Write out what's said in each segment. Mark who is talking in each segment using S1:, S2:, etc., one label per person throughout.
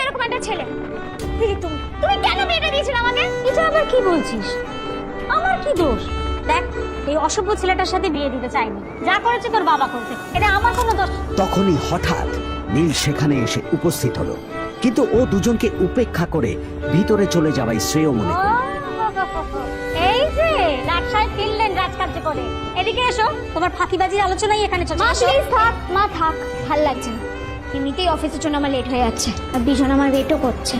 S1: এরকম একটা ছেলে। দিদি তুমি তুমি কেন বিয়েটা দিয়েছিলে আমাকে?
S2: এটা আবার কি বলছিস? আমার কি দোষ? দেখ, এই অসভ্য ছেলেটার সাথে বিয়ে দিতে চাইনি, যা করেছে তোর বাবা করতে, এটা আমার কোনো দোষ।
S3: তখনই হঠাৎ নীল সেখানে এসে উপস্থিত হলো, কিন্তু ও দুজনকে উপেক্ষা করে ভিতরে চলে যাওয়াই শ্রেয় মনে করল।
S2: এই যে রাজ সাহেব ফিরলেন রাজকার্য করে, এদিকে এসো, তোমার ফাঁকিবাজির আলোচনাই এখানে চলছে।
S1: মা প্লিজ থাক, মা থাক, ভাল লাগছে না। এমনিতেই অফিসের জন্য আমার লেট হয়ে যাচ্ছে, আর বিজন আমার ওয়েটও করছে।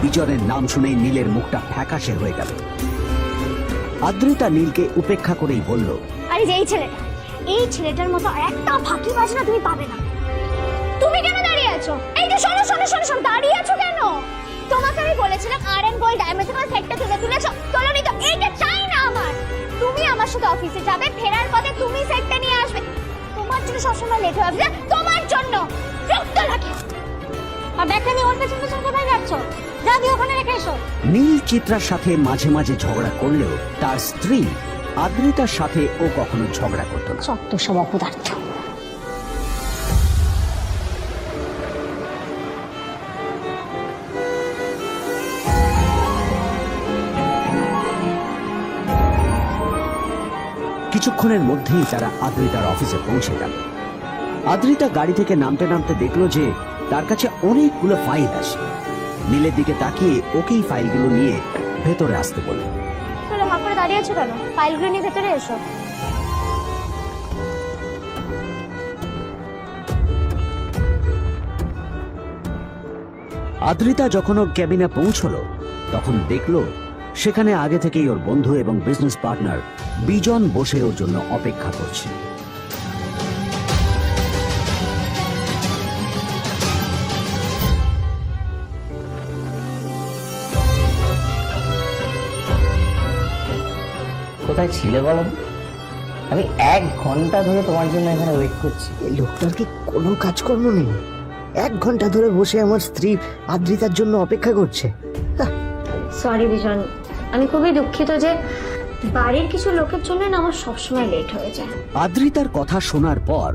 S3: বিজনের নাম শুনেই নীলের মুখটা ফ্যাকাশে হয়ে গেল। আদ্রিতা নীলকে উপেক্ষা করেই বলল,
S1: আরে যে এই ছেলেটার মতো আর একটা ফাঁকিবাজ না তুমি পাবে না। তুমি কেন দাঁড়িয়ে আছো? এই যে শোনো শোনো শোনো শোনো, দাঁড়িয়ে আছো কেন? তোমাকে আমি বলেছিলাম আর.এন. গোল্ড ডায়মন্ড তোমার সেটটা তুলে তুলেছো, তোলোনি তো। এইটা চাই না আমার। তুমি আমার সাথে অফিসে যাবে, ফেরার পথে তুমি সেটটা নিয়ে আসবে। তোমার জন্য সবসময় লেট হয়ে যাবে, তোমার জন্য। রক্ত লাগে।
S2: আর ব্যাগটা নিয়ে ওর পেছন পেছন কোথায় যাচ্ছ? যা দিয়ে ওখানে রেখে এসো।
S3: নীল চিত্রার সাথে মাঝে মাঝে ঝগড়া করলেও তার স্ত্রী আদ্রিতার সাথে ও কখনো ঝগড়া করত না।
S2: সত্য সব অপদার্থ।
S3: কিছুক্ষণের মধ্যেই তারা আদ্রিতার অফিসে পৌঁছে গেল। আদ্রিতা গাড়ি থেকে নামতে নামতে দেখলো যে তার কাছে অনেকগুলো ফাইল আছে। নীলের দিকে তাকিয়ে ওকেই ফাইলগুলো নিয়ে ভেতরে আসতে বলল।
S1: চলো, হাঁ করে দাঁড়িয়ে আছো কেন? ফাইলগুলো নিয়ে ভেতরে এসো।
S3: আদ্রিতা যখন ওর ক্যাবিনে পৌঁছলো তখন দেখলো সেখানে আগে থেকেই ওর বন্ধু এবং বিজনেস পার্টনার বিজন বসে ওর জন্য অপেক্ষা করছে।
S4: কোথায় ছিলে বলো? আমি 1 ঘন্টা ধরে তোমার জন্য এখানে ওয়েট করছি।
S5: এই লোকটার কি কোনো কাজকর্ম নেই? 1 ঘন্টা ধরে বসে আমার স্ত্রী আদ্রিতার জন্য অপেক্ষা করছে।
S2: সরি বিজন, আমি খুবই দুঃখিত যে বাড়ির কিছু লোকের জন্য না আমার সবসময় লেট হয়ে যায়।
S3: আদ্রিতার কথা শোনার পর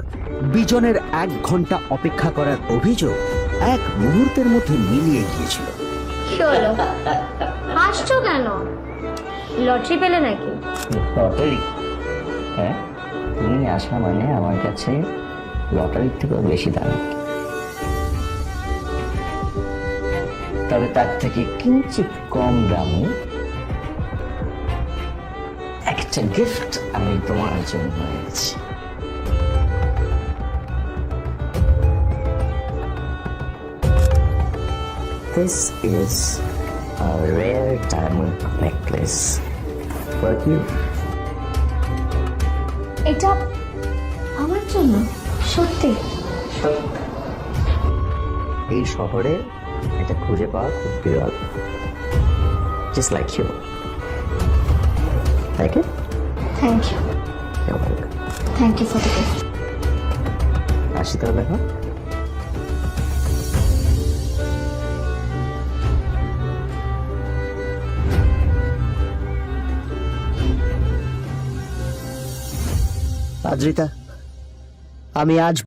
S3: বিজনের 1 ঘন্টা অপেক্ষা করার অভিযোগ 1 মুহূর্তের মধ্যে মিলিয়ে গিয়েছিল।
S2: কি হলো? হাসছো কেন? লটারি পেলে নাকি?
S4: লটারি? হ্যাঁ, তুমি আসা মানে আমার কাছে লটারির থেকেও বেশি দাম। তবে তার থেকে কিঞ্চিত কম দামে একটা গিফট আমি তোমার জন্য এনেছি। This is a rare diamond necklace for you.
S1: এটা আমার জন্য? সত্যি?
S4: এই শহরে এটা খুঁজে পাওয়া খুব বিরল। Just like you. Like it?
S1: Thank you.
S4: You're welcome.
S1: Thank you for the gift.
S4: আসি তাহলে দেখো।
S5: আদ্রিতা, আমি আজ